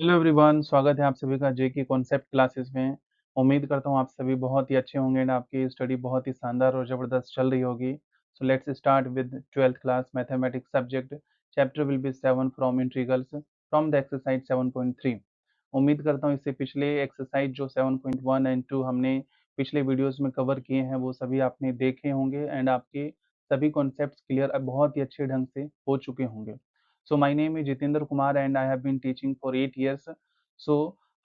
Hello everyone, स्वागत है आप सभी का जे के कॉन्सेप्ट क्लासेस में। उम्मीद करता हूँ आप सभी बहुत ही अच्छे होंगे एंड आपकी स्टडी बहुत ही शानदार और ज़बरदस्त चल रही होगी। So let's start with 12th class mathematics subject. Chapter will be 7 from integrals from the exercise 7.3। उम्मीद करता हूँ इससे पिछले एक्सरसाइज जो 7.1 एंड 2 हमने पिछले वीडियोस में कवर किए हैं वो सभी आपने देखे होंगे एंड आपके सभी कॉन्सेप्ट्स क्लियर बहुत ही अच्छे ढंग से हो चुके होंगे। So my name is Jitendra Kumar and I have been teaching for 8 years. So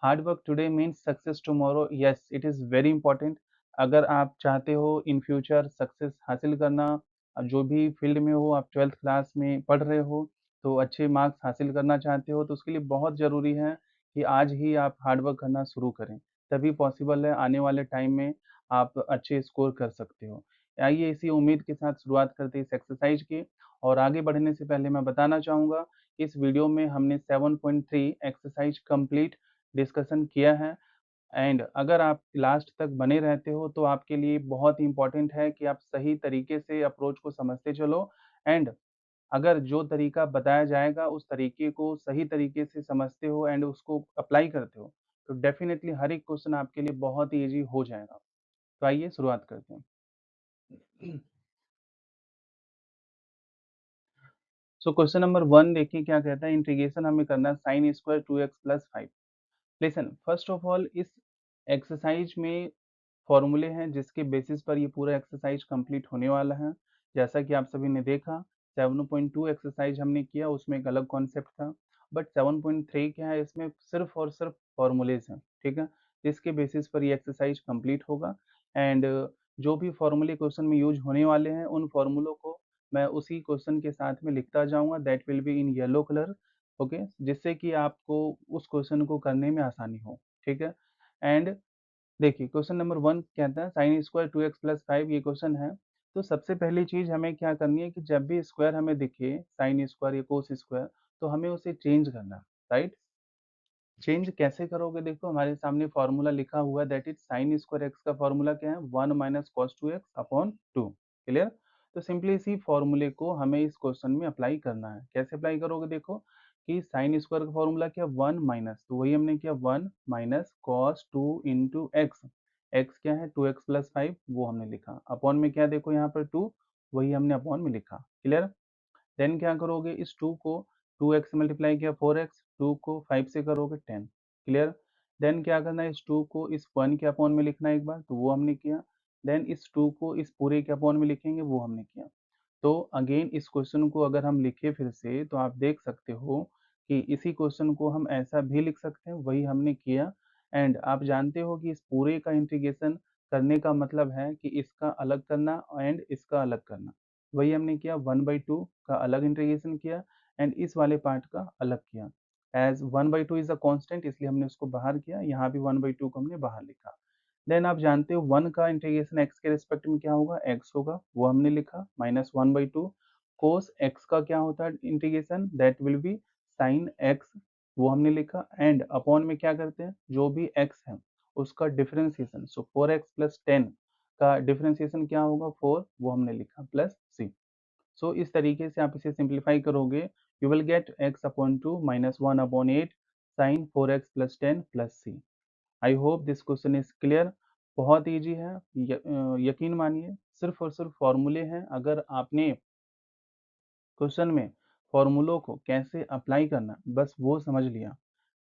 hard work today means success tomorrow. Yes, it is very important. अगर आप चाहते हो इन फ्यूचर सक्सेस हासिल करना, जो भी फील्ड में हो, आप 12th क्लास में पढ़ रहे हो तो अच्छे मार्क्स हासिल करना चाहते हो तो उसके लिए बहुत ज़रूरी है कि आज ही आप हार्ड वर्क करना शुरू करें। तभी पॉसिबल है आने वाले टाइम में आप अच्छे स्कोर कर सकते हो। आइए इसी उम्मीद के साथ शुरुआत करते हैं इस एक्सरसाइज की। और आगे बढ़ने से पहले मैं बताना चाहूँगा इस वीडियो में हमने 7.3 एक्सरसाइज कंप्लीट डिस्कशन किया है एंड अगर आप लास्ट तक बने रहते हो तो आपके लिए बहुत ही इम्पोर्टेंट है कि आप सही तरीके से अप्रोच को समझते चलो एंड अगर जो तरीका बताया जाएगा उस तरीके को सही तरीके से समझते हो एंड उसको अप्लाई करते हो तो डेफिनेटली हर एक क्वेश्चन आपके लिए बहुत ही ईजी हो जाएगा। तो आइए शुरुआत करते हैं। सो क्वेश्चन नंबर 1 देखिए क्या कहता है। इंटीग्रेशन हमें करना है sine square 2x plus 5। Listen first of all इस एक्सरसाइज में फॉर्मूले हैं जिसके बेसिस पर ये पूरा एक्सरसाइज कंप्लीट होने वाला है। जैसा कि आप सभी ने देखा 7.2 एक्सरसाइज हमने किया उसमें एक अलग कॉन्सेप्ट था, बट 7.3 क्या है इसमें सिर्फ और सिर्फ फॉर्मूलेज हैं, ठीक है, जिसके बेसिस पर ये एक्सरसाइज कंप्लीट होगा एंड जो भी फॉर्मूले क्वेश्चन में यूज होने वाले हैं उन फॉर्मूलों को मैं उसी क्वेश्चन के साथ में लिखता जाऊंगा, that will be in yellow colour. Okay, जिससे कि आपको उस क्वेश्चन को करने में आसानी हो, ठीक है। एंड देखिए क्वेश्चन नंबर 1 कहता है साइन स्क्वायर 2x प्लस 5 ये क्वेश्चन है। तो सबसे पहली चीज़ हमें क्या करनी है कि जब भी स्क्वायर हमें दिखे साइन स्क्वायर या कोस स्क्वायर तो हमें उसे चेंज करना है, राइट। चेंज कैसे करोगे, देखो हमारे सामने फॉर्मूला लिखा हुआ है that is sine square x का फॉर्मूला क्या है 1 minus cos 2x upon 2। Clear. तो सिंपली इसी फॉर्मूले को हमें इस क्वेश्चन में अप्लाई करना है। कैसे अप्लाई करोगे, देखो कि साइन स्क्वायर का फॉर्मूला क्या 1 माइनस, तो वही हमने किया 1 minus cos 2 into x. X क्या है 2x प्लस 5 वो हमने लिखा, अपॉन में क्या देखो यहाँ पर 2 वही हमने अपॉन में लिखा। क्लियर। देन क्या करोगे इस 2 को 2x से मल्टीप्लाई किया 4x, 2 को 5 से करोगे 10। क्लियर। देन क्या करना है इस 2 को इस 1 के अपॉन में लिखना है एक बार, तो वो हमने किया। देन इस 2 को इस पूरे के अपॉन में लिखेंगे, वो हमने किया। तो अगेन इस क्वेश्चन को अगर हम लिखे फिर से तो आप देख सकते हो कि इसी क्वेश्चन को हम ऐसा भी लिख सकते हैं, वही हमने किया। एंड आप जानते हो कि इस पूरे का इंटीग्रेशन करने का मतलब है कि इसका अलग करना एंड इसका अलग करना। वही हमने किया 1/2 का अलग इंटीग्रेशन किया एंड इस वाले पार्ट का अलग किया। एज 1/2 इज अ कांस्टेंट इसलिए हमने उसको बाहर किया, यहाँ भी 1/2 को हमने बाहर लिखा। देन आप जानते हो 1 का इंटीग्रेशन एक्स के रिस्पेक्ट में क्या होगा, एक्स होगा, वो हमने लिखा माइनस 1/2। कोस एक्स का क्या होता है integration, that will be sine x, वो हमने लिखा। एंड अपॉन में क्या करते हैं जो भी एक्स है उसका डिफरेंशिएशन, सो 4x प्लस 10 का डिफरेंशिएशन क्या होगा 4, वो हमने लिखा प्लस सी। सो इस तरीके से आप इसे सिंप्लीफाई करोगे, you will get x upon 2 minus 1 upon 8 sine 4x plus 10 plus C. I hope this question is clear. बहुत ईजी है, यकीन मानिए सिर्फ और सिर्फ फॉर्मूले हैं। अगर आपने क्वेश्चन में फॉर्मूलों को कैसे अप्लाई करना बस वो समझ लिया,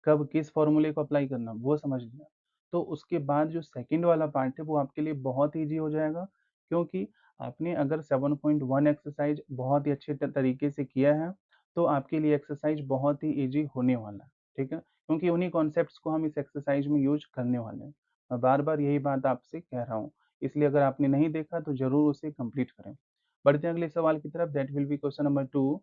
कब किस फॉर्मूले को अप्लाई करना वो समझ लिया, तो उसके बाद जो सेकंड वाला पार्ट है वो आपके लिए बहुत ईजी हो जाएगा। क्योंकि आपने अगर 7.1 एक्सरसाइज बहुत ही अच्छे तरीके से किया है तो आपके लिए एक्सरसाइज बहुत ही ईजी होने वाला है, ठीक है, क्योंकि उन्हीं कॉन्सेप्ट्स को हम इस एक्सरसाइज में यूज करने वाले हैं। मैं बार बार यही बात आपसे कह रहा हूँ, इसलिए अगर आपने नहीं देखा तो जरूर उसे कंप्लीट करें। बढ़ते हैं अगले सवाल की तरफ, that will B question number 2।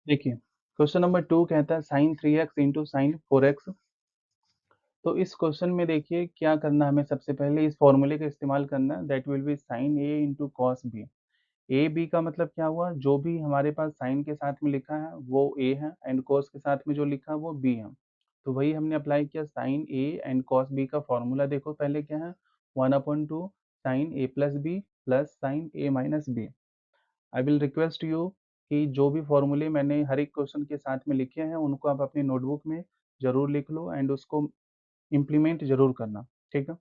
देखिए क्वेश्चन नंबर 2 कहता है sign 3x into sine 4x। तो इस क्वेश्चन में देखिए क्या करना है, हमें सबसे पहले इस फॉर्मूले का इस्तेमाल करना है, that will be sine A into cos B. A B का मतलब क्या हुआ, जो भी हमारे पास साइन के साथ में लिखा है वो ए है एंड कॉस के साथ में जो लिखा है वो बी है। तो वही हमने अप्लाई किया, sine A and cos B का फॉर्मूला देखो पहले क्या है 1/2 sine A plus B plus sine A minus B. I will request you कि जो भी फॉर्मूले मैंने हर एक क्वेश्चन के साथ में लिखे हैं उनको आप अपनी नोटबुक में ज़रूर लिख लो एंड उसको इम्प्लीमेंट ज़रूर करना, ठीक है?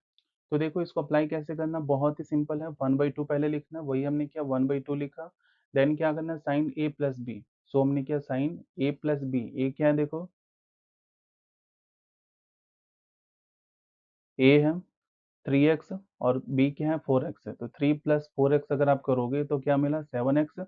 तो देखो इसको अप्लाई कैसे करना, बहुत ही सिंपल है। 1/2 पहले लिखना, वही हमने किया, 1/2 लिखा। देन क्या करना, साइन ए प्लस बी। सो हमने किया साइन ए प्लस बी। ए क्या है देखो, ए है 3x और बी क्या है 4x है। तो 3 प्लस 4x अगर आप करोगे तो क्या मिला 7x।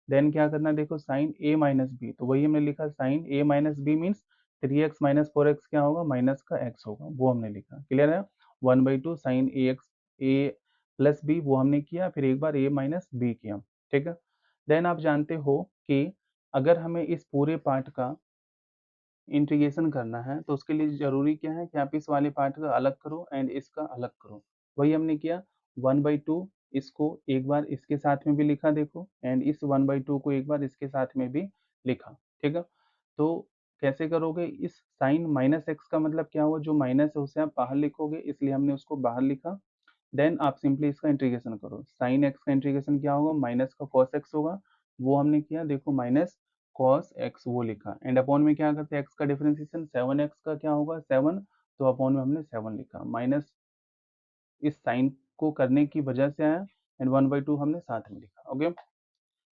देन क्या करना है देखो, साइन ए माइनस बी। तो वही हमने लिखा, sine A minus B means 3x minus 4x क्या होगा, माइनस का x होगा, वो हमने लिखा। क्लियर है? 1/2 साइन ए एक्स ए प्लस बी वो हमने किया, फिर एक बार ए माइनस बी किया, ठीक है? देन आप जानते हो कि अगर हमें इस पूरे पार्ट का इंटीग्रेशन करना है तो उसके लिए ज़रूरी क्या है कि आप इस वाले पार्ट का अलग करो एंड इसका अलग करो। वही हमने किया, 1/2 इसको एक बार इसके साथ में भी लिखा देखो एंड इस 1/2 को एक बार इसके साथ में भी लिखा, ठीक है? तो कैसे करोगे, इस साइन माइनस एक्स का मतलब क्या हुआ, जो माइनस है उसे आप बाहर लिखोगे, इसलिए हमने उसको बाहर लिखा। देन आप सिंपली इसका इंटीग्रेशन करो, साइन एक्स का इंटीग्रेशन क्या होगा, माइनस का कॉस एक्स होगा, वो हमने किया देखो, माइनस कॉस एक्स वो लिखा एंड अपॉन में क्या करते हैं, एक्स का डिफरेंशिएशन 7x का क्या होगा 7, तो अपॉन में हमने 7 लिखा, माइनस इस साइन को करने की वजह से आया एंड 1/2 हमने साथ में लिखा। ओके,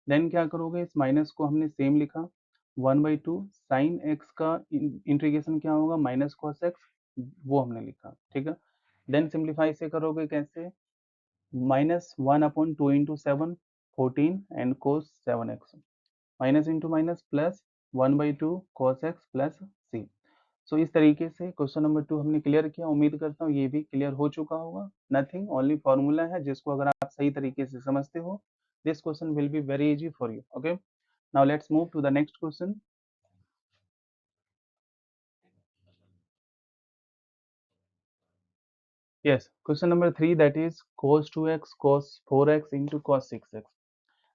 देन क्या करोगे, इस माइनस को हमने सेम लिखा, 1/2 साइन एक्स का इंटीग्रेशन क्या होगा, माइनस कॉस एक्स, वो हमने लिखा, ठीक है? देन सिंप्लीफाई से करोगे कैसे, minus 1/2 into 7 14 and cos 7x, minus into minus plus 1/2 cos x plus c. So इस तरीके से क्वेश्चन नंबर 2 हमने क्लियर किया। उम्मीद करता हूँ ये भी क्लियर हो चुका होगा। नथिंग, ओनली फॉर्मूला है जिसको अगर आप सही तरीके से समझते हो, this question will be very easy for you. Okay, now let's move to the next question. Yes, question number 3 that is cos 2x cos 4x into cos 6x।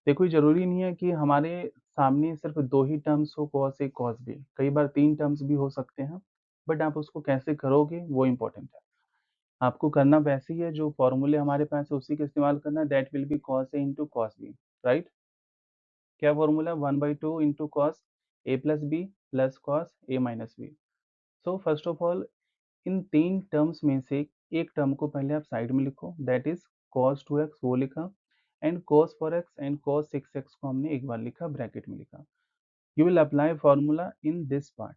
देखो ये जरूरी नहीं है कि हमारे सामने सिर्फ दो ही टर्म्स हो, cos a cos b, कई बार तीन टर्म्स भी हो सकते हैं, बट आप उसको कैसे करोगे वो इम्पोर्टेंट है। आपको करना वैसे ही है, जो फॉर्मूले हमारे पास है उसी का इस्तेमाल करना है, that will be cos a into cos B, right? क्या formula, 1/2 into cos A plus B plus cos A minus B. So first of all इन तीन टर्म्स में से एक टर्म को पहले आप साइड में लिखो, दैट इज cos 2x वो लिखा and cos 4x and cos 6x को हमने एक बार लिखा, ब्रैकेट में लिखा। You will apply formula in this part,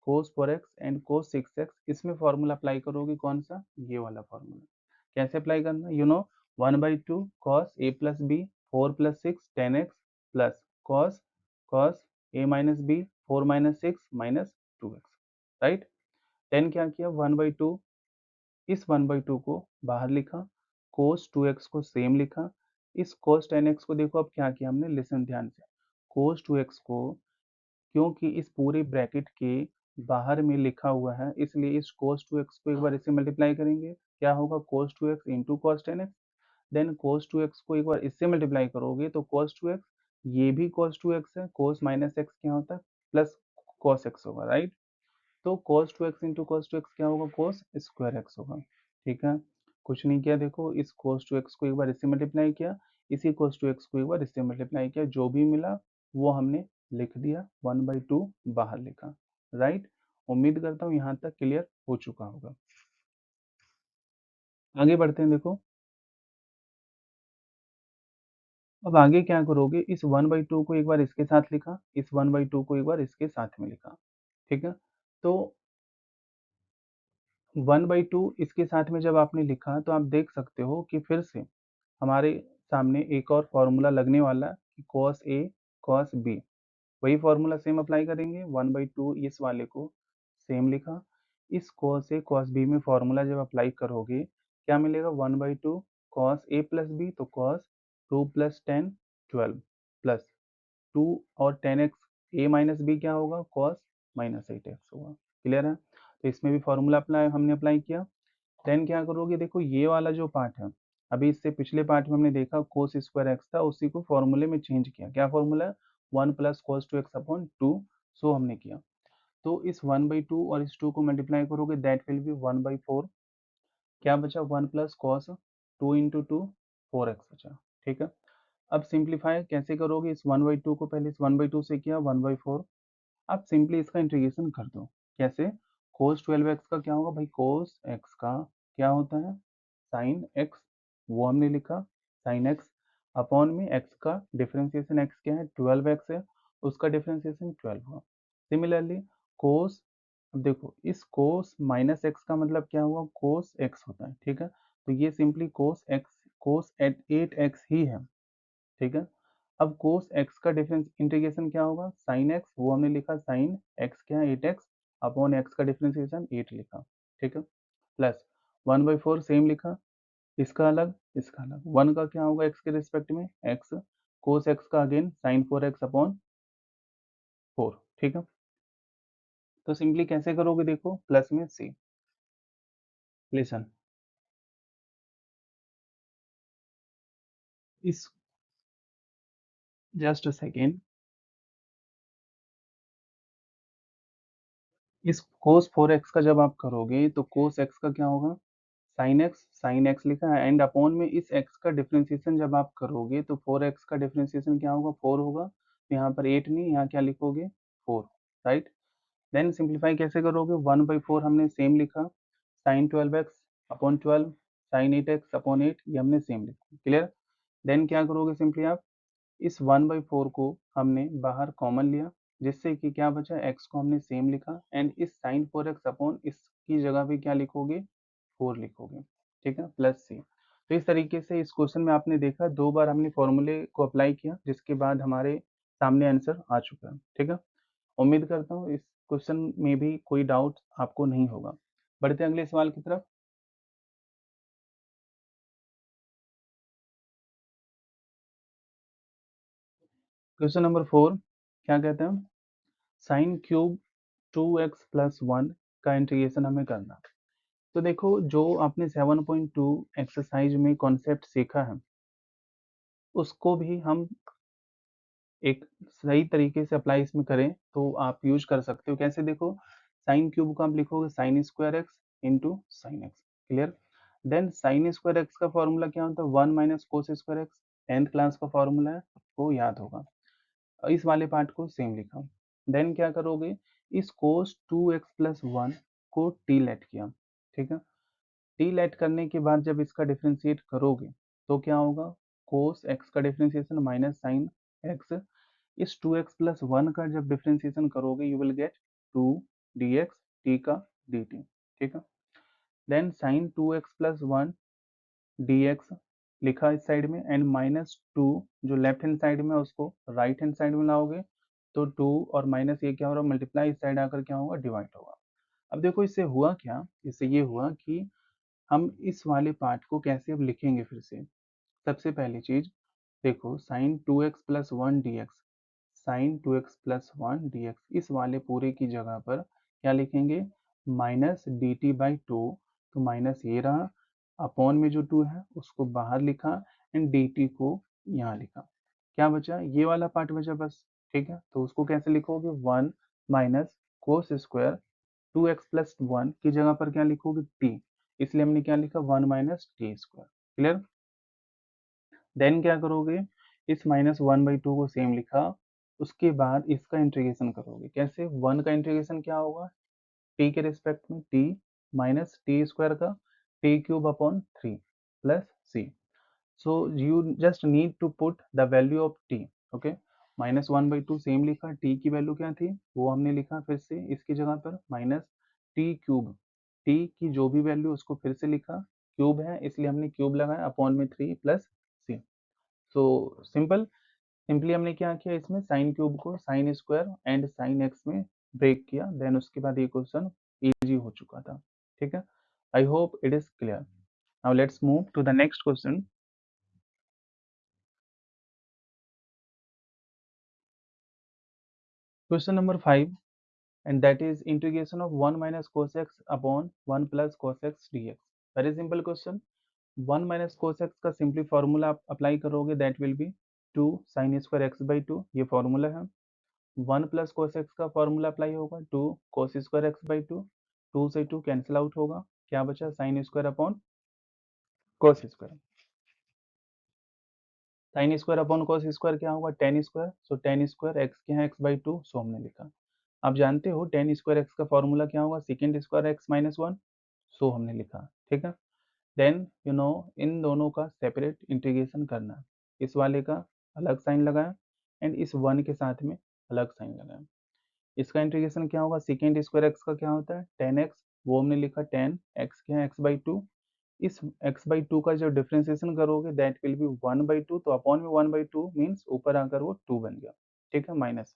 cos 4x and cos 6x, इसमें फॉर्मूला अप्लाई करोगे कौन सा, ये वाला फॉर्मूला। कैसे अप्लाई करना, you know 1/2 cos a plus B 4 plus 6 10x plus cos cos a minus B 4 minus 6 minus 2x, right? Then क्या किया, 1/2 इस 1/2 को बाहर लिखा, cos 2x को सेम लिखा, इस cos 10x को देखो अब क्या किया हमने, लिसन ध्यान से, cos 2x को क्योंकि इस पूरे ब्रैकेट के बाहर में लिखा हुआ है, इसलिए इस cos 2x को एक बार इससे मल्टीप्लाई करेंगे, क्या होगा cos 2x into cos 10x। Then cos 2x को एक बार इससे मल्टीप्लाई करोगे तो cos 2x, ये भी cos 2x है, cos माइनस x क्या होता है, प्लस cos x होगा, राइट? तो cos 2x into cos 2x क्या होगा, cos स्क्वायर x होगा, ठीक है? कुछ नहीं किया, देखो इस cos 2x को एक बार इससे मल्टीप्लाई किया, इसी cos 2x को एक बार इससे मल्टीप्लाई किया, जो भी मिला वो हमने लिख दिया, 1/2 बाहर लिखा, राइट? उम्मीद करता हूँ यहाँ तक क्लियर हो चुका होगा। आगे बढ़ते हैं, देखो अब आगे क्या करोगे, इस 1/2 को एक बार इसके साथ लिखा, इस 1/2 को एक बार इसके साथ में लिखा, ठीक है? तो 1/2 इसके साथ में जब आपने लिखा तो आप देख सकते हो कि फिर से हमारे सामने एक और फॉर्मूला लगने वाला है कि cos a cos b, वही फॉर्मूला सेम अप्लाई करेंगे, 1/2 इस वाले को सेम लिखा, इस cos a cos b में फॉर्मूला जब अप्लाई करोगे क्या मिलेगा, 1/2 cos a प्लस b, तो cos 2 प्लस 10 12 प्लस 2 और 10x a माइनस बी क्या होगा, cos माइनस 8x होगा। क्लियर है? तो इसमें भी फॉर्मूला अप्लाई हमने अप्लाई किया। देन क्या करोगे, देखो ये वाला जो पार्ट है, अभी इससे पिछले पार्ट में हमने देखा कोस स्क्वायर एक्स था, उसी को फॉर्मूले में चेंज किया, क्या फॉर्मूला है, 1 प्लस कॉस 2x अपॉन 2, सो हमने किया। तो इस 1/2 और इस 2 को मल्टीप्लाई करोगे, दैट विल बी 1/4, क्या बचा, 1 प्लस कॉस 2 इंटू 2 4x बचा, ठीक है? अब सिंप्लीफाई कैसे करोगे, इस 1/2 को पहले इस 1/2 से किया 1/4, अब सिंपली इसका इंटीग्रेशन कर दो। कैसे? cos 12x का क्या होगा भाई, cos x का क्या होता है sin x, वो हमने लिखा sin x अपॉन में x का डिफरेंशिएशन x क्या है 12x है, उसका डिफरेंशिएशन 12 हुआ। सिमिलरली cos, अब देखो इस cos माइनस x का मतलब क्या हुआ, cos x होता है, ठीक है, तो ये simply cos x cos 8x ही है, ठीक है। अब cos x का डिफरेंस इंटीग्रेशन क्या होगा, sin x, वो हमने लिखा sin x क्या है 8x अपॉन x का डिफरेंशिएशन 8 लिखा, ठीक है, प्लस 1/4 सेम लिखा, इसका अलग इसका अलग, 1 का क्या होगा x के रिस्पेक्ट में x, cos x का अगेन sin 4x अपॉन 4, ठीक है। तो सिंपली कैसे करोगे, देखो प्लस में c, लिसन, इस जस्ट अ सेकेंड, इस cos 4x का जब आप करोगे तो cos x का क्या होगा sin x लिखा है, एंड अपॉन में इस x का डिफरेंशिएशन जब आप करोगे तो 4x का डिफरेंशिएशन क्या होगा 4 होगा, तो यहाँ पर 8 नहीं, यहाँ क्या लिखोगे 4, राइट। देन सिंप्लीफाई कैसे करोगे, 1/4 हमने सेम लिखा, sin 12x upon 12 sin 8x upon 8, ये हमने सेम लिखा, क्लियर। देन क्या करोगे, सिंपली आप इस 1/4 को हमने बाहर कॉमन लिया, जिससे कि क्या बचा, x को हमने सेम लिखा, एंड इस sin 4x अपॉन इसकी जगह पे क्या लिखोगे 4 लिखोगे, ठीक है, प्लस सी। तो इस तरीके से इस क्वेश्चन में आपने देखा 2 बार हमने फॉर्मूले को अप्लाई किया, जिसके बाद हमारे सामने आंसर आ चुका है, ठीक है। उम्मीद करता हूँ इस क्वेश्चन में भी कोई डाउट आपको नहीं होगा। बढ़ते हैं अगले सवाल की तरफ। क्वेश्चन नंबर 4 क्या कहते हैं, साइन क्यूब 2x प्लस 1 का इंटीग्रेशन हमें करना। तो देखो जो आपने 7.2 एक्सरसाइज में कॉन्सेप्ट सीखा है, उसको भी हम एक सही तरीके से अप्लाई इसमें करें तो आप यूज कर सकते हो। कैसे, देखो साइन क्यूब को आप लिखोगे sine square x into sine x, clear. Then sine square x का फॉर्मूला क्या होता है 1 - cos square x, 10th class का फॉर्मूला है, वो याद होगा। इस वाले पार्ट को सेम लिखा। देन क्या करोगे, इस कोस 2x प्लस 1 को टी लेट किया, ठीक है। टी लेट करने के बाद जब इसका डिफ्रेंशिएट करोगे तो क्या होगा, कोस एक्स का डिफ्रेंशिएशन माइनस साइन एक्स, इस 2x प्लस 1 का जब डिफ्रेंशिएशन करोगे you will gate 2 dx t का dt, ठीक है। Then sign 2x plus 1 dx लिखा इस साइड में, एंड माइनस 2 जो लेफ्ट हैंड साइड में है उसको राइट हैंड साइड में लाओगे, तो 2 और माइनस ये क्या हो रहा है मल्टीप्लाई, इस साइड आकर क्या होगा डिवाइड होगा। अब देखो इससे हुआ क्या, इससे ये हुआ कि हम इस वाले पार्ट को कैसे अब लिखेंगे फिर से। सबसे पहली चीज देखो sine 2x plus 1 dx, sine 2x plus 1 dx, इस वाले पूरे की जगह पर क्या लिखेंगे minus D T by two, तो माइनस ये रहा, अपॉन में जो 2 है उसको बाहर लिखा, एंड डी टी को यहाँ लिखा, क्या बचा ये वाला पार्ट बचा बस, ठीक है। तो उसको कैसे लिखोगे 1 माइनस कोस स्क्वायर 2x प्लस 1 की जगह पर क्या लिखोगे t, इसलिए हमने क्या लिखा 1 minus T square, clear. Then क्या करोगे, इस -1/2 को सेम लिखा, उसके बाद इसका इंटीग्रेशन करोगे। कैसे, 1 का इंटीग्रेशन क्या होगा t के रिस्पेक्ट में t माइनस टी स्क्वायर का T cube upon 3 plus c। So you just need to put the value of t, okay. -1/2 same लिखा, t की वैल्यू क्या थी वो हमने लिखा, फिर से इसकी जगह पर माइनस टी क्यूब, t की जो भी वैल्यू उसको फिर से लिखा, क्यूब है इसलिए हमने क्यूब लगाया अपॉन में 3 प्लस c। सो सिंपली हमने क्या किया, इसमें साइन क्यूब को sine square and sine x में ब्रेक किया, देन उसके बाद ये क्वेश्चन इजी हो चुका था, ठीक है। I hope it is clear. Now let's move to the next question. Question number 5, and that is integration of 1 minus cos x upon 1 plus cos x dx। Very simple question. 1 minus cos x का simply formula आप apply करोगे, that will be 2 sin square x by 2, ये formula है। 1 plus cos x का formula apply होगा 2 कोस square x by 2, 2 से 2 cancel out होगा, क्या बचा sine square upon cos square. Sine square upon cos square क्या होगा, टेन स्क्वायर, सो टेन स्क्वायर एक्स क्या है, एक्स बाई टू, सो हमने लिखा। आप जानते हो टेन स्क्वायर एक्स का फॉर्मूला क्या होगा, second square x minus one, so हमने लिखा। ठीक है, देन यू नो इन दोनों का सेपरेट इंटीग्रेशन करना है। इस वाले का अलग साइन लगाया एंड इस वन के साथ में अलग साइन लगाया। इसका इंटीग्रेशन क्या होगा, सेकेंड स्क्वायर एक्स का क्या होता है, टेन एक्स, वो हमने लिखा टेन एक्स क्या है, एक्स बाई टू। इस x बाई टू का जब डिफ्रेंसिएशन करोगे that will be one by two, तो अपॉन में वन बाई टू मीन्स ऊपर आकर वो टू बन गया। ठीक है, माइनस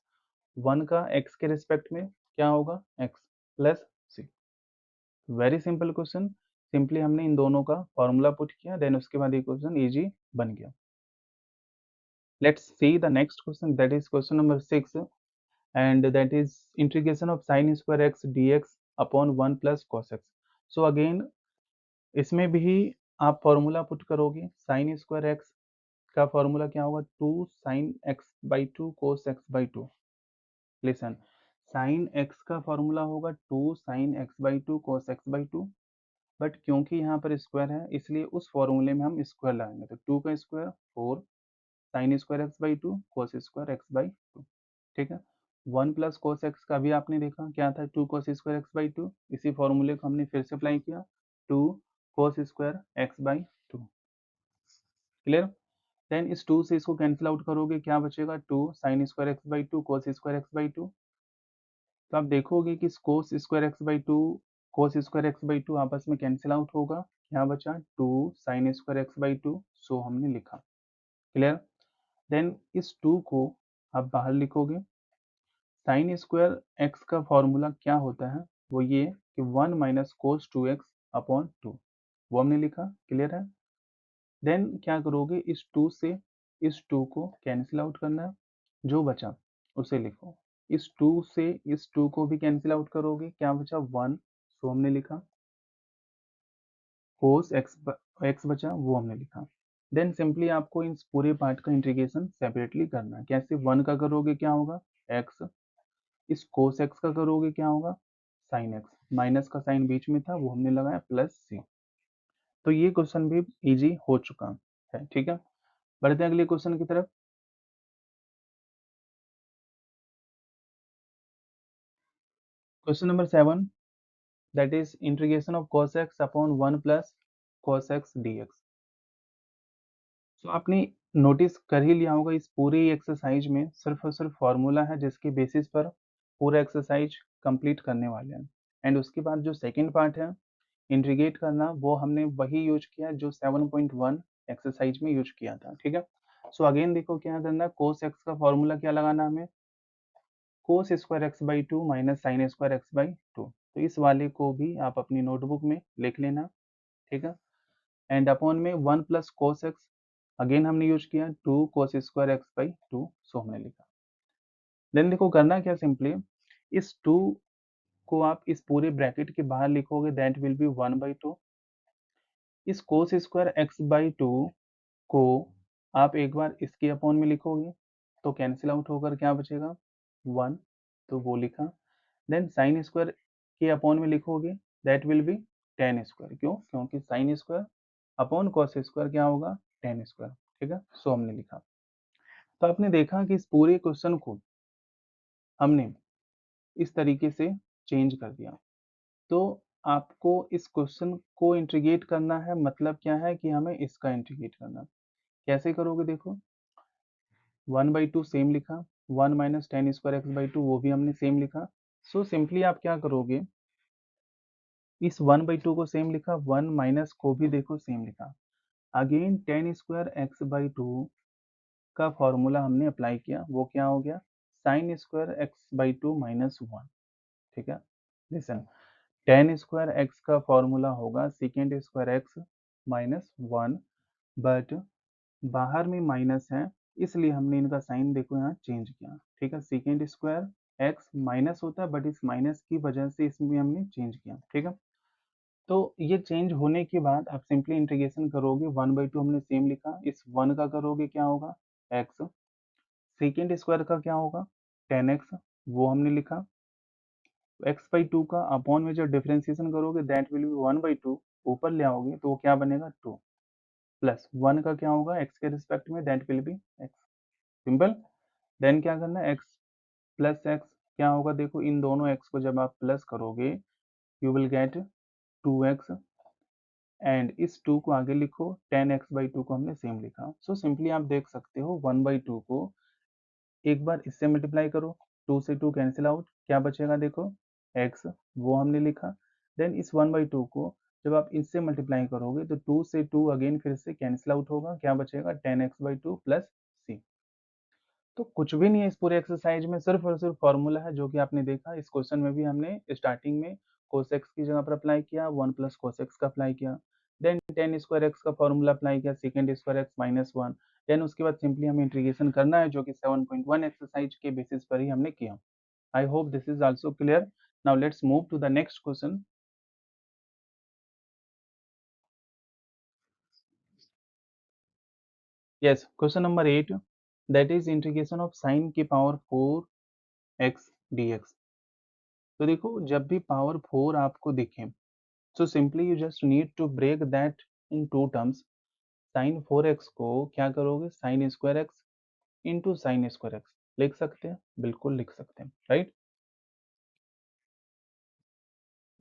वन का x के रिस्पेक्ट में क्या होगा, x प्लस सी। वेरी सिंपल क्वेश्चन, सिंपली हमने इन दोनों का फॉर्मूला पुट किया, देन उसके बाद ये क्वेश्चन इजी बन गया। Let's see the next question, that is question number 6, and that is integration of sin square x dx upon 1 plus cos x. So again इसमें भी आप फॉर्मूला पुट करोगे, साइन स्क्वायर एक्स का formula क्या होगा, two sine x by two cos x by two. Listen, sine x का formula होगा two sine x by two cos x by two, but क्योंकि यहाँ पर स्क्वायर है इसलिए उस फॉर्मूले में हम स्क्वायर लगाएंगे, तो टू का square four sine square x by two cos square x by to. ठीक है, वन प्लस कोस एक्स का भी आपने देखा क्या था, two cos square x by two, इसी फॉर्मूले को हमने फिर से अप्लाई किया, two cos square x by two. Clear, then इस टू से इसको कैंसिल आउट करोगे, क्या बचेगा, two sine square x by two cos square x by two. तो आप देखोगे कि cos square x by two cos square x by two आपस में कैंसिल आउट होगा, क्या बचा, two sine square x by two, so हमने लिखा। क्लियर, देन इस टू को आप बाहर लिखोगे, साइन स्क्वायर एक्स का फॉर्मूला क्या होता है, वो ये कि one minus cos two x upon two, वो हमने लिखा। क्लियर है, देन क्या करोगे, इस टू से इस टू को कैंसिल आउट करना है, जो बचा उसे लिखो। इस टू से इस टू को भी कैंसिल आउट करोगे, क्या बचा, वन, सो हमने लिखा। कोस एक्स बचा, वो हमने लिखा। देन सिंपली आपको इस पूरे पार्ट का इंटीग्रेशन सेपरेटली करना है। कैसे, वन का करोगे क्या होगा, एक्स, इस कोस एक्स का करोगे क्या होगा, साइन एक्स, माइनस का साइन बीच में था वो हमने लगाया प्लस सी। तो ये क्वेश्चन भी इजी हो चुका है। ठीक है, बढ़ते हैं अगले क्वेश्चन की तरफ। Question number 7, that is integration of cos x upon 1 plus cos x dx. तो आपने नोटिस कर ही लिया होगा इस पूरी एक्सरसाइज में सिर्फ और सिर्फ फॉर्मूला है जिसके बेसिस पर पूरा एक्सरसाइज कंप्लीट करने वाले हैं। एंड उसके बाद जो सेकंड पार्ट है इंटीग्रेट करना, वो हमने वही यूज किया जो 7.1 एक्सरसाइज में यूज किया था। ठीक है, सो अगेन देखो क्या करना है, कोस एक्स का फॉर्मूला क्या लगाना है हमें, कोस square x by to minus sign square x by two. तो इस वाले को भी आप अपनी नोटबुक में लिख लेना। ठीक है, एंड अपॉन में one plus cos x, again हमने यूज किया two cos square x by two, so हमने लिखा। देन देखो करना क्या, सिंपली इस टू को आप इस पूरे ब्रैकेट के बाहर लिखोगे, that will be one by two. इस cos square x by two को आप एक बार इसके अपॉन में लिखोगे तो कैंसिल आउट होकर क्या बचेगा, वन, तो वो लिखा। देन साइन स्क्वायर के अपॉन में लिखोगे, that will be ten square, क्यों, क्योंकि sine square upon cos square क्या होगा, टेन स्क्वायर। ठीक है, सो हमने लिखा। तो आपने देखा कि इस पूरे क्वेश्चन को हमने इस तरीके से चेंज कर दिया। तो आपको इस क्वेश्चन को इंटीग्रेट करना है, मतलब क्या है कि हमें इसका इंटीग्रेट करना। कैसे करोगे, देखो वन बाई टू सेम लिखा, one minus ten square x by to वो भी हमने सेम लिखा। सो सिंपली आप क्या करोगे, इस वन बाई टू को सेम लिखा, वन माइनस को भी देखो सेम लिखा। Again ten square x by to का फॉर्मूला हमने अप्लाई किया, वो क्या हो गया, sign square x by to minus one. ठीक है, लिसन, टेन स्क्वायर एक्स का फॉर्मूला होगा second square x minus one, but बाहर में माइनस है इसलिए हमने इनका साइन देखो यहाँ चेंज किया। ठीक है, सेकेंड स्क्वायर एक्स माइनस होता है बट इस माइनस की वजह से इसमें हमने चेंज किया। ठीक है, तो ये चेंज होने के बाद आप सिंपली इंटीग्रेशन करोगे, वन बाई टू हमने सेम लिखा, इस वन का करोगे क्या होगा, एक्स, सेकेंड स्क्वायर का क्या होगा, टेन एक्स, वो हमने लिखा। एक्स बाई टू का अपॉन में जब डिफ्रेंसिएशन करोगे that will be one by to, ऊपर ले आओगे तो वो क्या बनेगा, टू। प्लस 1 का क्या होगा x के रिस्पेक्ट में, that will be x, simple. Then क्या करना है, x प्लस x क्या होगा, देखो इन दोनों x को जब आप प्लस करोगे you will gate 2x, and इस 2 को आगे लिखो, 10x/2 को हमने सेम लिखा। सो सिंपली आप देख सकते हो 1/2 को एक बार इससे मल्टीप्लाई करो, 2 से 2 कैंसिल आउट, क्या बचेगा देखो x, वो हमने लिखा। देन इस 1/2 को जब आप इससे मल्टीप्लाई करोगे तो 2 से 2 अगेन फिर से कैंसिल आउट होगा, क्या बचेगा 10x/2 प्लस c। तो कुछ भी नहीं है इस पूरे एक्सरसाइज में, सिर्फ और सिर्फ फॉर्मूला है जो कि आपने देखा इस क्वेश्चन में भी हमने स्टार्टिंग में cos x की जगह पर अप्लाई किया, 1 प्लस cos x का अप्लाई किया, देन टेन स्क्वायर एक्स का फॉर्मूला अप्लाई किया, second square x minus 1, then उसके बाद सिंपली हमें इंटीग्रेशन करना है जो कि 7.1 एक्सरसाइज के बेसिस पर ही हमने किया। I hope this is also clear. Now let's move to the next question. Yes, question number 8, that is integration of sine की पावर 4x dx। तो देखो जब भी पावर 4 आपको दिखे, so simply you just need to break that in two terms। sin 4x को क्या करोगे, sin square x into sign square x लिख सकते हैं, बिल्कुल लिख सकते हैं, राइट।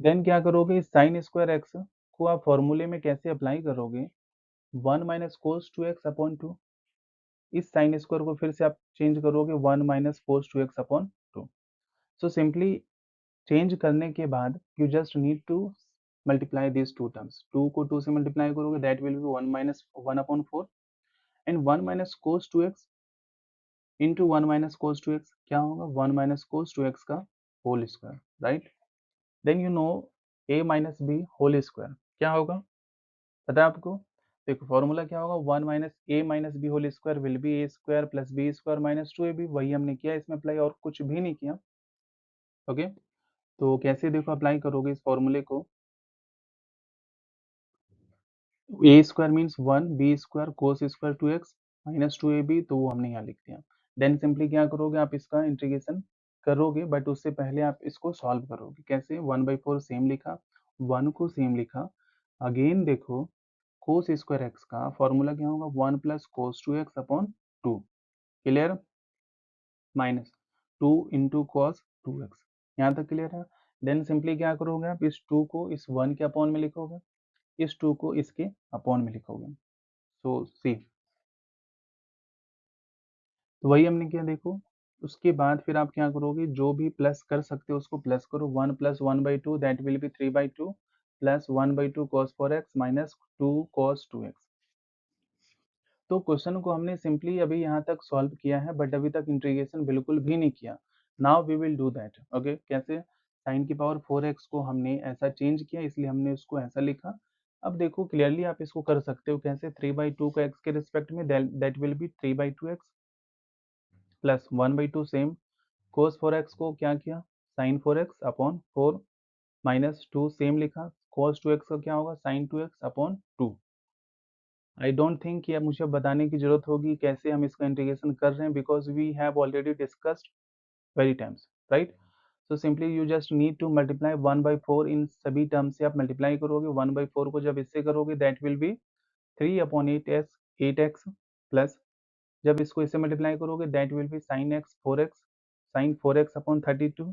देन क्या करोगे, साइन स्क्वायर एक्स को आप फॉर्मूले में कैसे अप्लाई करोगे, 1 माइनस कोस 2x अपॉन 2, इस साइन स्क्वायर को फिर से आप चेंज करोगे 1 minus cos 2x upon 2। So simply change करने के बाद you just need to multiply this two terms, 2 को 2 से मल्टीप्लाई करोगे that will be 1 minus 1 upon 4, and 1 minus cos 2x into 1 minus cos 2x क्या होगा, 1 माइनस कोस 2x का whole square, right. Then you know a minus B whole square क्या होगा, पता है आपको, देखो फॉर्मूला क्या होगा, 1 minus A minus B whole square will be A square plus B square minus 2ab, वही हमने किया इसमें अप्लाई, और कुछ भी नहीं किया। ओके, तो कैसे देखो अप्लाई करोगे इस फॉर्मूले को, A square means 1, B square cos square 2x minus 2ab, तो वो हमने यहाँ लिख दिया। देन सिंपली क्या करोगे, आप इसका इंटीग्रेशन करोगे, बट उससे पहले आप इसको सॉल्व करोगे, कैसे, 1/4 सेम लिखा, 1 को सेम लिखा, अगेन देखो कोस स्क्वायर एक्स का फॉर्मूला क्या होगा, 1 प्लस कोस 2x upon 2, clear, minus 2 into cos 2x, यहाँ तक क्लियर है। देन सिंपली क्या करोगे, आप इस 2 को इस 1 के अपॉन में लिखोगे, इस 2 को इसके अपॉन में लिखोगे, सो सी, तो वही हमने किया देखो। उसके बाद फिर आप क्या करोगे, जो भी प्लस कर सकते हो उसको प्लस करो, 1 plus 1/2 that will B 3/2 plus 1/2 cos 4x minus 2 cos 2x। तो क्वेश्चन को हमने सिंपली अभी यहाँ तक सॉल्व किया है, बट अभी तक इंटीग्रेशन बिल्कुल भी नहीं किया। Now we will do that, okay, कैसे, साइन की पावर 4x को हमने ऐसा चेंज किया, इसलिए हमने उसको ऐसा लिखा। अब देखो क्लियरली आप इसको कर सकते हो कैसे, 3/2 का x के रिस्पेक्ट में, that will B 3/2x plus 1/2 same, cos 4x को क्या किया, sin 4x upon 4 minus 2 same लिखा, cos 2x का क्या होगा, sin 2x upon 2। I don't think कि अब मुझे बताने की जरूरत होगी कैसे हम इसका इंटीग्रेशन कर रहे हैं, because we have already discussed very times, right. So simply you just need to multiply 1/4, इन सभी टर्म से आप मल्टीप्लाई करोगे, 1/4 को जब इससे करोगे that will be 3 upon 8x plus, जब इसको इससे मल्टीप्लाई करोगे that will be sin 4x upon 32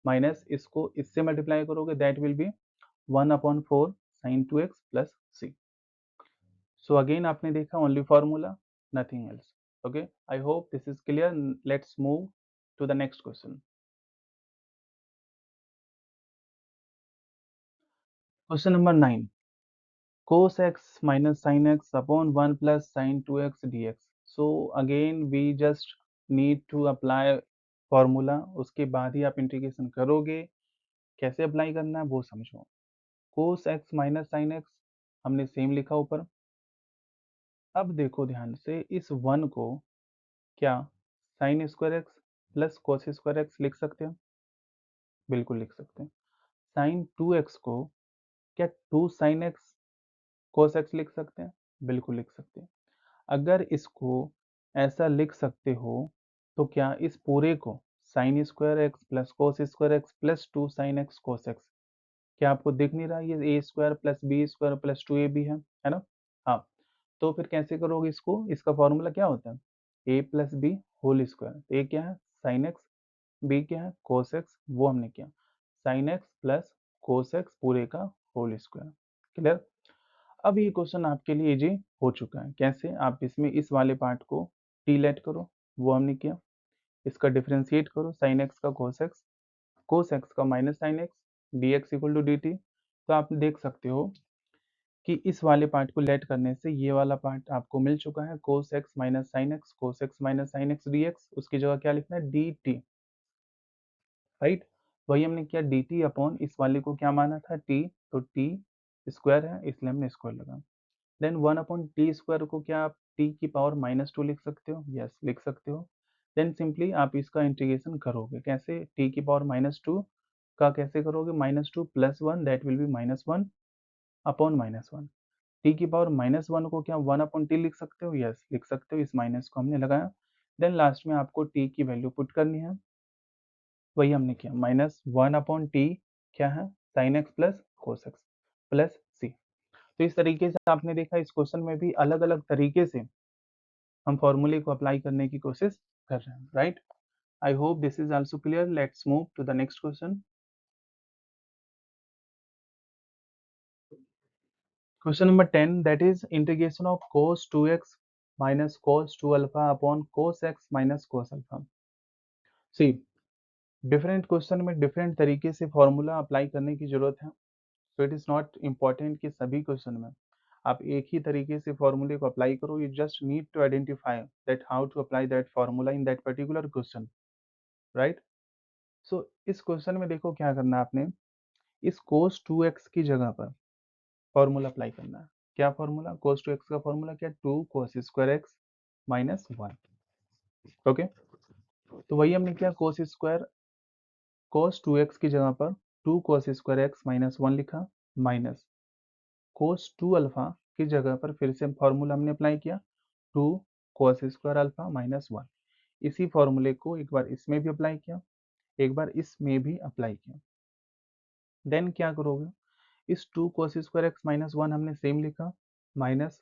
minus इसको इससे मल्टीप्लाई करोगे that will be 1/4 sin 2x plus c। So again आपने देखा only formula, nothing else, okay. I hope this is clear. Let's move to the next question. Question number 9, cos x minus sin x upon 1 plus sin 2x dx। so again we just need to apply formula, उसके बाद ही आप integration करोगे, कैसे apply करना है वो समझो। cos x minus sin x हमने सेम लिखा ऊपर। अब देखो ध्यान से इस 1 को क्या sin square x plus cos square x लिख सकते हैं, बिल्कुल लिख सकते हैं। sin 2x को क्या 2 sin x cos x लिख सकते हैं, बिल्कुल लिख सकते हैं। अगर इसको ऐसा लिख सकते हो तो क्या इस पूरे को sine square x plus cos square x plus 2 sine x cos x, क्या आपको दिख नहीं रहा, ये A square plus B square plus 2ab है ना। हाँ, तो फिर कैसे करोगे इसको? इसका फॉर्मूला क्या होता है? ए प्लस बी होल स्क्वायर। ए क्या है? Sine x. बी क्या है? Cos x. वो हमने किया sign x plus cos x पूरे का होल स्क्वायर। क्लियर? अब ये क्वेश्चन आपके लिए इजी हो चुका है। कैसे? आप इसमें इस वाले पार्ट को टी लेट करो, वो हमने किया। इसका डिफरेंशिएट करो, साइन एक्स का कोस एक्स का minus sine x, D x equal to D T. तो आप देख सकते हो कि इस वाले पार्ट को लेट करने से ये वाला पार्ट आपको मिल चुका है, cos x minus sine x, cos x minus sine x D x. उसकी जगह क्या लिखना है? D T, right? वही हमने किया, डी टी अपॉन इस वाले को क्या माना था? टी, तो टी स्क्वायर है इसलिए हमने स्क्वायर लगा। देन 1 अपॉन टी स्क्वायर को क्या आप टी की पावर -2 लिख सकते हो? यस, लिख सकते हो। देन सिंपली आप इसका इंटीग्रेशन करोगे। कैसे? टी की पावर -2 का कैसे करोगे? -2 plus 1 that will be -1 upon -1। T की पावर -1 को क्या 1 अपॉन टी लिख सकते हो? यस, लिख सकते हो। इस माइनस को हमने लगाया। देन लास्ट में आपको टी की वैल्यू पुट करनी है, वही हमने किया। -1 अपॉन टी क्या है? Sine x plus cos x plus सी। तो इस तरीके से आपने देखा इस क्वेश्चन में भी अलग अलग तरीके से हम फॉर्मूले को अप्लाई करने की कोशिश कर रहे हैं, right? I hope this is also clear. Let's move to the next question. Question number 10, that is integration of cos 2x minus cos 2 alpha upon cos x minus cos alpha। C, different question में different तरीके से formula apply करने की जरूरत है। So it is not important कि सभी question में आप एक ही तरीके से फॉर्मूले को अप्लाई करो। You just need to identify that how to apply that formula in that particular question, right? So इस क्वेश्चन में देखो क्या करना है आपने, इस cos 2x की जगह पर फॉर्मूला अप्लाई करना है। क्या फॉर्मूला? cos 2x का फॉर्मूला क्या? 2 cos square x minus 1। Okay, तो वही हमने किया, cos 2x की जगह पर 2 cos स्क्वायर एक्स माइनस 1 लिखा, माइनस cos 2 अल्फा की जगह पर फिर से फॉर्मूला हमने अप्लाई किया, 2 cos स्क्वायर अल्फा माइनस 1। इसी फॉर्मूले को एक बार इसमें भी अप्लाई किया, एक बार इसमें भी अप्लाई किया। देन क्या करोगे, इस 2 cos स्क्वायर एक्स माइनस 1 हमने सेम लिखा, माइनस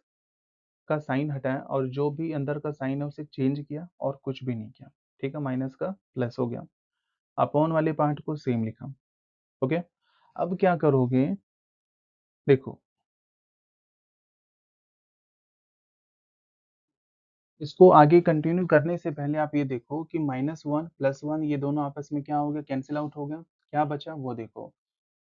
का साइन हटाया और जो भी अंदर का साइन है उसे चेंज किया और कुछ भी नहीं किया। ठीक है, माइनस का प्लस हो गया। अपॉन वाले पार्ट को सेम लिखा। ओके, अब क्या करोगे, देखो इसको आगे कंटिन्यू करने से पहले आप ये देखो कि -1 +1 ये दोनों आपस में क्या हो गया? कैंसिल आउट हो गया। क्या बचा वो देखो,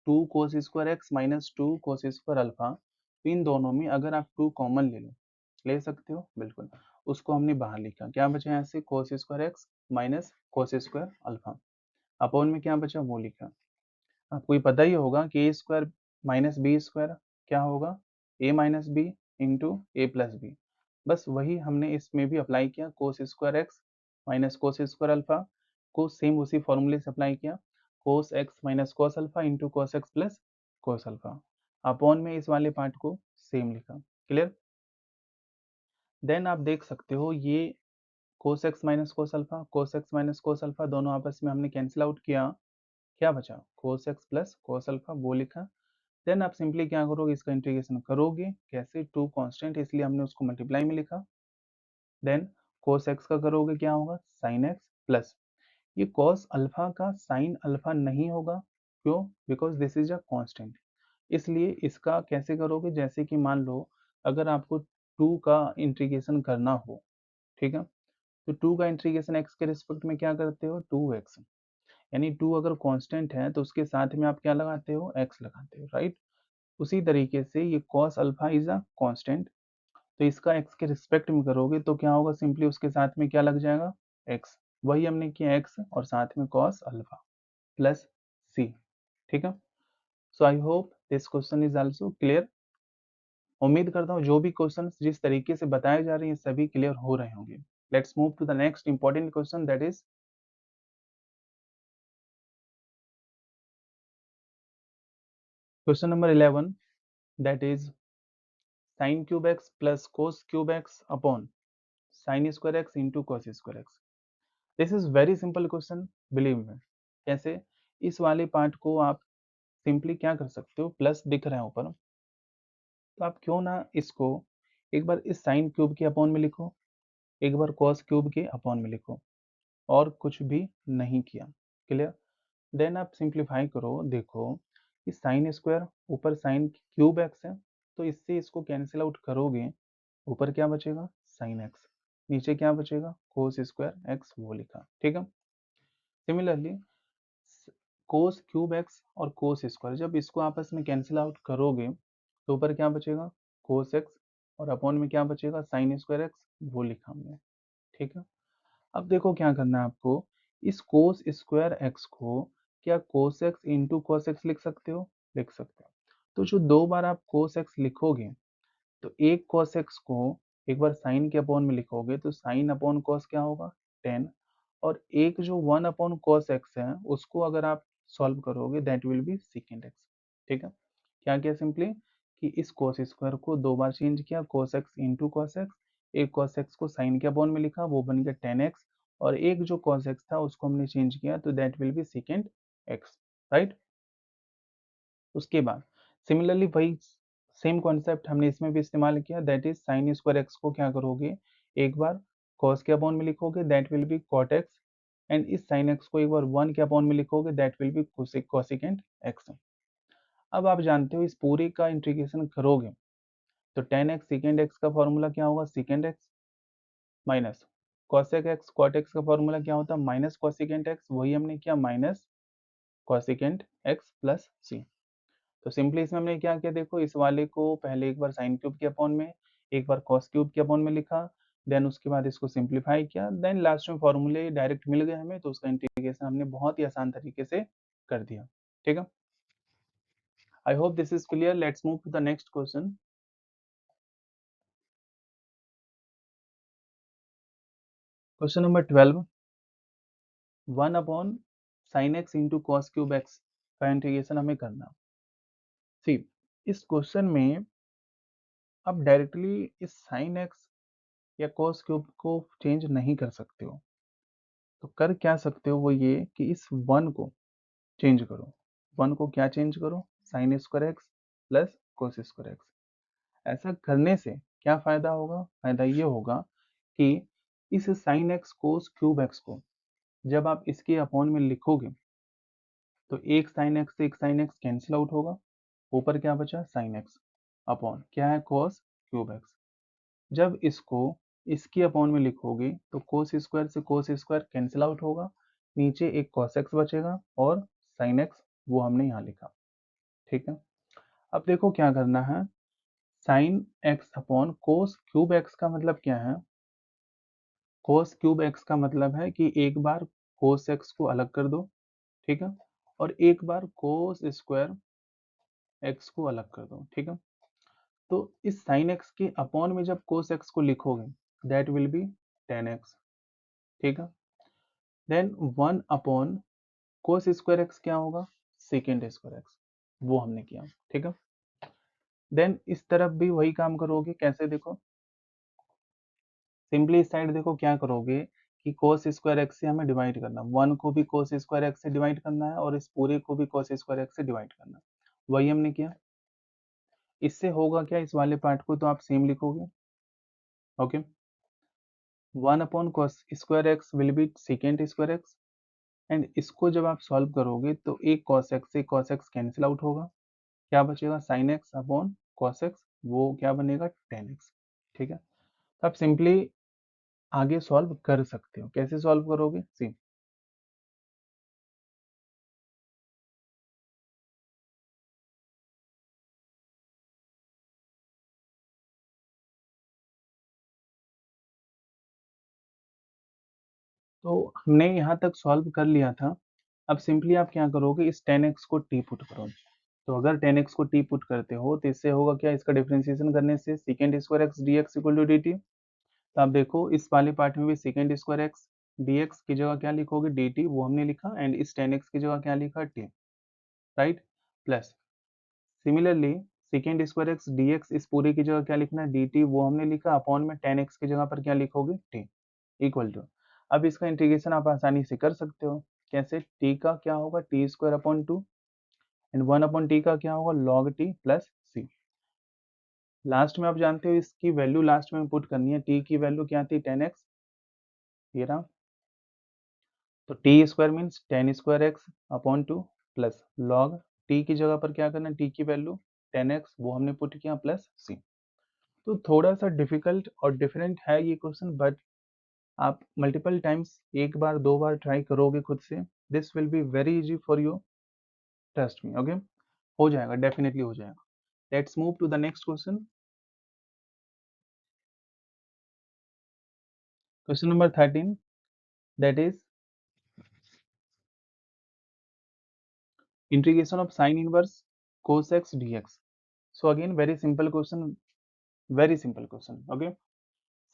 2 cos square x minus 2 cos square alpha. इन दोनों में अगर आप 2 कॉमन ले लो, ले सकते हो बिल्कुल, उसको हमने बाहर लिखा। क्या बचा यहाँ से? cos square x minus cos square alpha. Upon में क्या बचा वो लिखा। आपको ये पता ही होगा कि ए स्क्वायर माइनस बी स्क्वायर क्या होगा? ए माइनस बी इंटू ए प्लस बी। बस वही हमने इसमें भी अप्लाई किया, कोस square x minus cos square alpha को सेम उसी फॉर्मूले से अप्लाई किया, cos x minus cos alpha into cos x plus cos alpha. Upon में इस वाले पार्ट को सेम लिखा। क्लियर? देन आप देख सकते हो ये cos x minus cos alpha, cos x minus cos alpha दोनों आपस में हमने कैंसिल आउट किया। क्या बचा? कोस एक्स प्लस कोस अल्फा, वो लिखा। देन आप सिंपली क्या करोगे, इसका इंटीग्रेशन करोगे। कैसे? 2 कांस्टेंट इसलिए हमने उसको मल्टीप्लाई में लिखा। देन कोस एक्स का करोगे क्या होगा? साइन एक्स प्लस, ये कॉस अल्फा का साइन अल्फा नहीं होगा। क्यों? Because this is a constant. इसलिए इसका कैसे करोगे, जैसे कि मान लो अगर आपको 2 का इंटीग्रेशन करना हो, ठीक है, तो 2 का इंटीग्रेशन एक्स के रिस्पेक्ट में क्या करते हो? 2x। यानी 2 अगर कांस्टेंट है तो उसके साथ में आप क्या लगाते हो? x लगाते हो, राइट? उसी तरीके से ये cos alpha is a constant, तो इसका x के रिस्पेक्ट में करोगे तो क्या होगा? सिंपली उसके साथ में क्या लग जाएगा? x। वही हमने किया, x और साथ में cos अल्फा प्लस c। ठीक है, so I hope this question is also clear. उम्मीद करता हूँ जो भी क्वेश्चन जिस तरीके से बताए जा रहे हैं सभी क्लियर हो रहे होंगे। Let's move to the next important question, that is question number 11, that is sin cube x plus cos cube x upon sin square x into cos square x. This is very simple question, believe me. कैसे? इस वाले part को आप simply क्या कर सकते हो, plus दिख रहा है ऊपर, तो आप क्यों ना इसको एक बार इस साइन क्यूब के अपॉन में लिखो, एक बार कॉस क्यूब के अपॉन में लिखो, और कुछ भी नहीं किया। क्लियर? देन आप सिंप्लीफाई करो, देखो कि साइन स्क्वायर ऊपर साइन क्यूब एक्स है, तो इससे इसको कैंसिल आउट करोगे, ऊपर क्या बचेगा, साइन एक्स, नीचे क्या बचेगा, कोस स्क्वायर एक्स, वो लिखा। ठीक है? सिमिलरली कोस क्यूब एक्स और कोस स्क्वायर, जब इसको आपस में कैंसिल आउट करोगे तो ऊपर क्या बचेगा, कोस एक्स, और अपॉन में क्या बचेगा, साइन स्क्वायर एक्स, वो लिखा हमने। ठीक है? अब देखो क्या करना है आपको, इस कोस स्क्वायर एक्स को क्या cos x into cos x लिख सकते हो, लिख सकते हो। तो जो दो बार आप कोस एक्स लिखोगे, तो एक cos x को एक बार साइन के अपॉन में लिखोगे तो साइन अपॉन कॉस क्या होगा, 10, और एक जो 1 अपॉन कॉस x है उसको अगर आप सॉल्व करोगे that will B second x। ठीक है? क्या किया सिंपली कि इस cos स्क्वायर को दो बार चेंज किया, cos x into cos x, एक cos x को साइन के अपॉन में लिखा, वो बन गया 10x, और एक जो cos x था उसको हमने चेंज किया तो that will B second x। Right? उसके बाद सिमिलरली वही सेम कॉन्सेप्ट हमने इसमें भी इस्तेमाल किया, that is sine square x को क्या करोगे, एक बार कॉस के अपॉन में लिखोगे that will be cot x, and इस साइन एक्स को एक बार 1 के अपॉन में लिखोगे that will be cosecant x. अब आप जानते हो इस पूरे का इंटीग्रेशन करोगे तो टेन एक्स सेकेंड एक्स का फॉर्मूला क्या होगा, second x minus cosec x, cot x का फॉर्मूला क्या होता है, माइनस कॉसिकेंट एक्स, वही हमने किया, माइनस कॉसिकेंट एक्स प्लस सी। तो सिंपली इसमें हमने क्या किया, देखो इस वाले को पहले एक बार साइन क्यूब के अपॉन में, एक बार कॉस क्यूब के अपॉन में लिखा, देन उसके बाद इसको सिंप्लीफाई किया, देन लास्ट में फॉर्मूले डायरेक्ट मिल गए हमें, तो उसका इंटीग्रेशन हमने बहुत ही आसान तरीके से कर दिया। ठीक है? I hope this is clear. Let's move to the next question. Question number 12, 1 upon sine x into cos cube x का इंटीग्रेशन हमें करना। सी, इस क्वेश्चन में आप डायरेक्टली इस साइन एक्स या कॉस क्यूब को चेंज नहीं कर सकते हो, तो कर क्या सकते हो वो ये कि इस वन को चेंज करो, वन को क्या चेंज करो, sign square x plus cos square x. ऐसा करने से क्या फायदा होगा, फायदा ये होगा कि इस sine x cos cube x को जब आप इसके अपॉन में लिखोगे तो एक साइन एक्स से एक साइन एक्स कैंसिल आउट होगा, ऊपर क्या बचा, साइन एक्स अपॉन क्या है, कोस क्यूब एक्स। जब इसको इसकी अपॉन में लिखोगे तो कोस स्क्वायर से कोस स्क्वायर कैंसिल आउट होगा, नीचे एक कॉस एक्स बचेगा और साइन एक्स, वो हमने यहाँ लिखा। ठीक है? अब देखो क्या करना है, sine x upon cos cube x का मतलब क्या है, कोस क्यूब एक्स का मतलब है कि एक बार कोस एक्स को अलग कर दो, ठीक है, और एक बार कोस स्क्वायर एक्स को अलग कर दो। ठीक है? तो इस साइन एक्स के अपॉन में जब कोस एक्स को लिखोगे that will be ten x. ठीक है? Then 1 upon cos square x क्या होगा, सेकेंड स्क्वायर एक्स, वो हमने किया। ठीक है? देन इस तरफ भी वही काम करोगे, कैसे देखो, सिंपली इस साइड देखो क्या करोगे कि कोस स्क्वायर एक्स से हमें डिवाइड करना, 1 को भी कोस स्क्वायर एक्स से डिवाइड करना है और इस पूरे को भी कोस स्क्वायर एक्स से डिवाइड करना है, वही हमने किया। इससे होगा क्या, इस वाले पार्ट को तो आप सेम लिखोगे। Okay? 1 upon cos square x will be second square x, and इसको जब आप सॉल्व करोगे तो एक कॉस एक्स से कॉस एक्स कैंसिल आउट होगा, क्या बचेगा, sine x upon cos x, वो क्या बनेगा, टेन एक्स। ठीक है? तो आप सिंपली आगे सॉल्व कर सकते हो, कैसे सॉल्व करोगे, सी, तो हमने यहाँ तक सॉल्व कर लिया था। अब सिंपली आप क्या करोगे, इस टेन एक्स को टी पुट करो। तो अगर टेन एक्स को टी पुट करते हो तो इससे होगा क्या, इसका डिफरेंशिएशन करने से second square x D x equal to D T. तो आप देखो इस वाले पार्ट में भी second square x D x की जगह क्या लिखोगे, डी टी, वो हमने लिखा, एंड इस टेन एक्स की जगह क्या लिखा, T. Right? Plus similarly second square x D x, इस पूरे की जगह क्या लिखना है, डी टी, वो हमने लिखा, अपॉन में टेन एक्स की जगह पर क्या लिखोगे, टी, इक्वल टू। अब इसका इंटीग्रेशन आप आसानी से कर सकते हो, कैसे, टी का क्या होगा, T square upon two, and one upon T का क्या होगा, लॉग टी प्लस सी। लास्ट में आप जानते हो इसकी वैल्यू लास्ट में पुट करनी है। टी की वैल्यू क्या थी 10x, ये रहा। तो T square means 10 square x upon 2 plus log T की जगह पर क्या करना है, टी की वैल्यू 10x वो हमने पुट किया प्लस सी। तो थोड़ा सा डिफिकल्ट और डिफरेंट है ये क्वेश्चन, बट आप मल्टीपल टाइम्स एक बार दो बार ट्राई करोगे खुद से, this will be very easy for you, trust me. Okay, हो जाएगा, डेफिनेटली हो जाएगा। Let's move to the next question. Question number 13, that is integration of sin inverse cos x dx. So again very simple question, very simple question. Okay,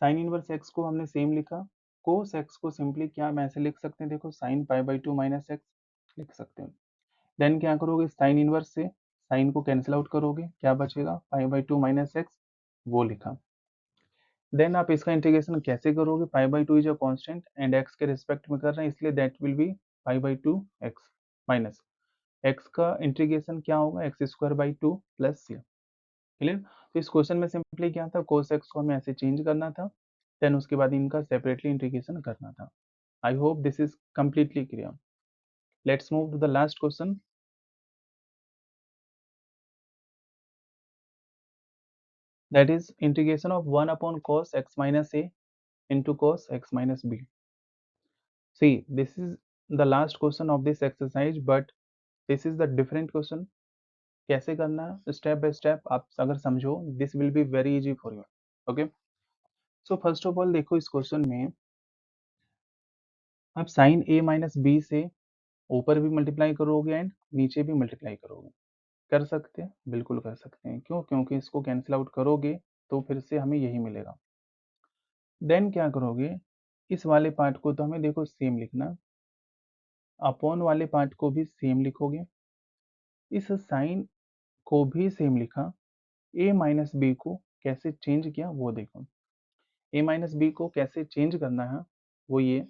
sin inverse x को हमने same लिखा, cos x को simply क्या हम ऐसे लिख सकते हैं, देखो sin pi by 2 minus x लिख सकते हैं। देन क्या करोगे, साइन इनवर्स से साइन को कैंसिल आउट करोगे, क्या बचेगा, पाई बाई 2 माइनस एक्स, वो लिखा। देन आप इसका इंटीग्रेशन कैसे करोगे, pi by 2 is a constant and x के रिस्पेक्ट में कर रहे हैं, इसलिए that will be pi by 2 x minus x का इंटीग्रेशन क्या होगा, x square by 2 plus c. Clear. तो इस क्वेश्चन में सिंपली क्या था, कोस एक्स को हमें ऐसे चेंज करना था, देन उसके बाद इनका सेपरेटली इंटीग्रेशन करना था। I hope this is completely clear. Let's move to the last question. That is integration of 1 upon cos x minus a into cos x minus b. See, this is the last question of this exercise, but this is the different question. कैसे करना है step by step आप अगर समझो, this will be very easy for you. Okay, so first of all देखो इस question में आप साइन a माइनस बी से ऊपर भी मल्टीप्लाई करोगे एंड नीचे भी मल्टीप्लाई करोगे, कर सकते हैं, बिल्कुल कर सकते हैं। क्यों, क्योंकि इसको कैंसिल आउट करोगे तो फिर से हमें यही मिलेगा। देन क्या करोगे, इस वाले पार्ट को तो हमें देखो सेम लिखना, अपॉन वाले पार्ट को भी सेम लिखोगे, इस साइन को भी सेम लिखा, a माइनस बी को कैसे चेंज किया वो देखो। a माइनस बी को कैसे चेंज करना है वो ये,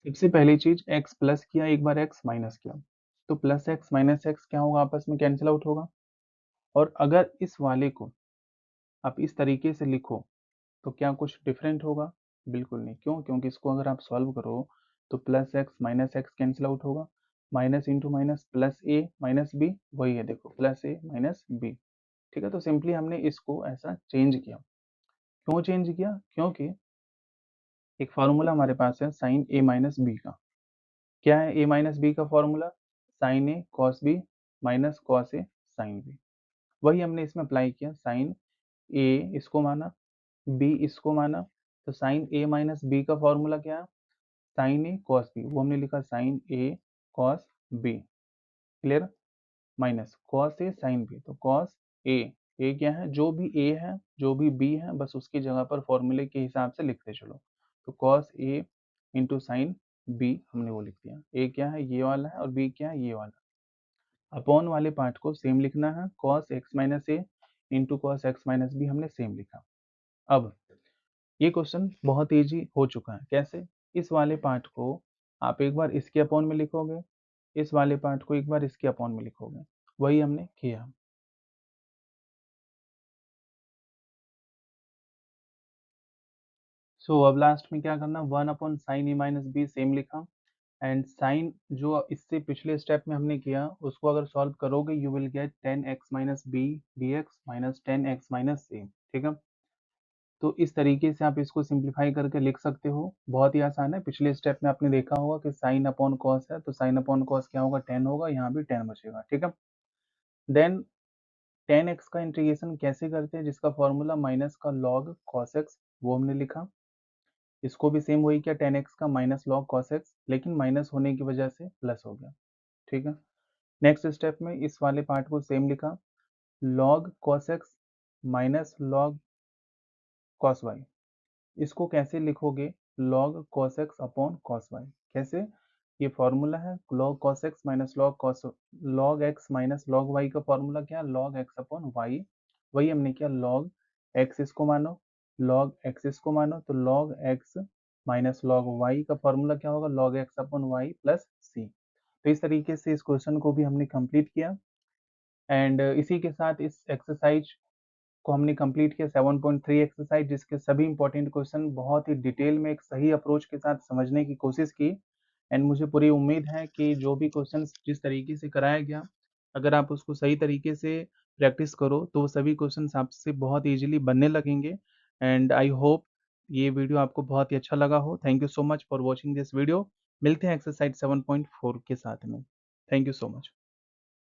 सबसे पहली चीज x प्लस किया, एक बार x माइनस किया, तो प्लस एक्स माइनस एक्स क्या होगा, आपस में कैंसिल आउट होगा। और अगर इस वाले को आप इस तरीके से लिखो तो क्या कुछ डिफरेंट होगा, बिल्कुल नहीं। क्यों, क्योंकि इसको अगर आप सॉल्व करो तो plus x minus x cancel out होगा, माइनस इंटू माइनस प्लस ए माइनस बी, वही है देखो प्लस ए माइनस बी। ठीक है, तो सिंपली हमने इसको ऐसा चेंज किया। क्यों चेंज किया, क्योंकि एक फार्मूला हमारे पास है साइन ए माइनस बी का। क्या है ए माइनस बी का formula, sign A cos B minus cos A sine B. वही हमने इसमें अप्लाई किया, साइन ए इसको माना, बी इसको माना, तो साइन ए माइनस बी का फॉर्मूला क्या है, साइन ए कॉस बी, वो हमने लिखा sine A cos B. Clear, minus cos A sine B, तो कॉस ए क्या है, जो भी ए है जो भी बी है बस उसकी जगह पर फॉर्मूले के हिसाब से लिखते चलो। तो कॉस ए इंटू साइन बी हमने वो लिख दिया, ए क्या है ये वाला है और बी क्या है ये वाला। अपॉन वाले पार्ट को सेम लिखना है, cos x minus A into cos x minus B हमने सेम लिखा। अब ये क्वेश्चन बहुत इजी हो चुका है, कैसे, इस वाले पार्ट को आप एक बार इसके अपॉन में लिखोगे, इस वाले पार्ट को एक बार इसके अपॉन में लिखोगे, वही हमने किया। सो अब लास्ट में क्या करना, 1 upon sign A minus B same लिखा, एंड साइन जो इससे पिछले स्टेप में हमने किया उसको अगर सॉल्व करोगे you will get 10x minus B D x minus 10x minus A. ठीक है, तो इस तरीके से आप इसको सिंप्लीफाई करके लिख सकते हो, बहुत ही आसान है। पिछले स्टेप में आपने देखा होगा कि साइन अपॉन कॉस है, तो साइन अपॉन कॉस क्या होगा, 10 होगा, यहाँ भी 10 बचेगा। ठीक है, देन 10x का इंटीग्रेशन कैसे करते हैं, जिसका फॉर्मूला माइनस का लॉग कॉस एक्स वो हमने लिखा, इसको भी सेम वही किया, 10x का माइनस लॉग कॉस एक्स, लेकिन माइनस होने की वजह से प्लस हो गया। ठीक है, नेक्स्ट स्टेप में इस वाले पार्ट को सेम लिखा, log cos x minus log cos y, इसको कैसे लिखोगे, log cos x upon cos y। कैसे, ये फॉर्मूला है log cos x minus log x minus log y का फॉर्मूला क्या है, log x अपॉन y। वही हमने किया, log x इसको मानो, log x इसको मानो, तो log x minus log y का फॉर्मूला क्या होगा, log x upon y plus c। तो इस तरीके से इस क्वेश्चन को भी हमने कंप्लीट किया। एंड इसी के साथ इस एक्सरसाइज को हमने कंप्लीट किया 7.3 एक्सरसाइज, जिसके सभी इंपॉर्टेंट क्वेश्चन बहुत ही डिटेल में एक सही अप्रोच के साथ समझने की कोशिश की। एंड मुझे पूरी उम्मीद है कि जो भी क्वेश्चन जिस तरीके से कराया गया, अगर आप उसको सही तरीके से प्रैक्टिस करो तो वो सभी क्वेश्चन आपसे बहुत ईजिली बनने लगेंगे। एंड आई होप ये वीडियो आपको बहुत ही अच्छा लगा हो। Thank you so much for watching this video. मिलते हैं एक्सरसाइज 7.4 के साथ में। Thank you so much.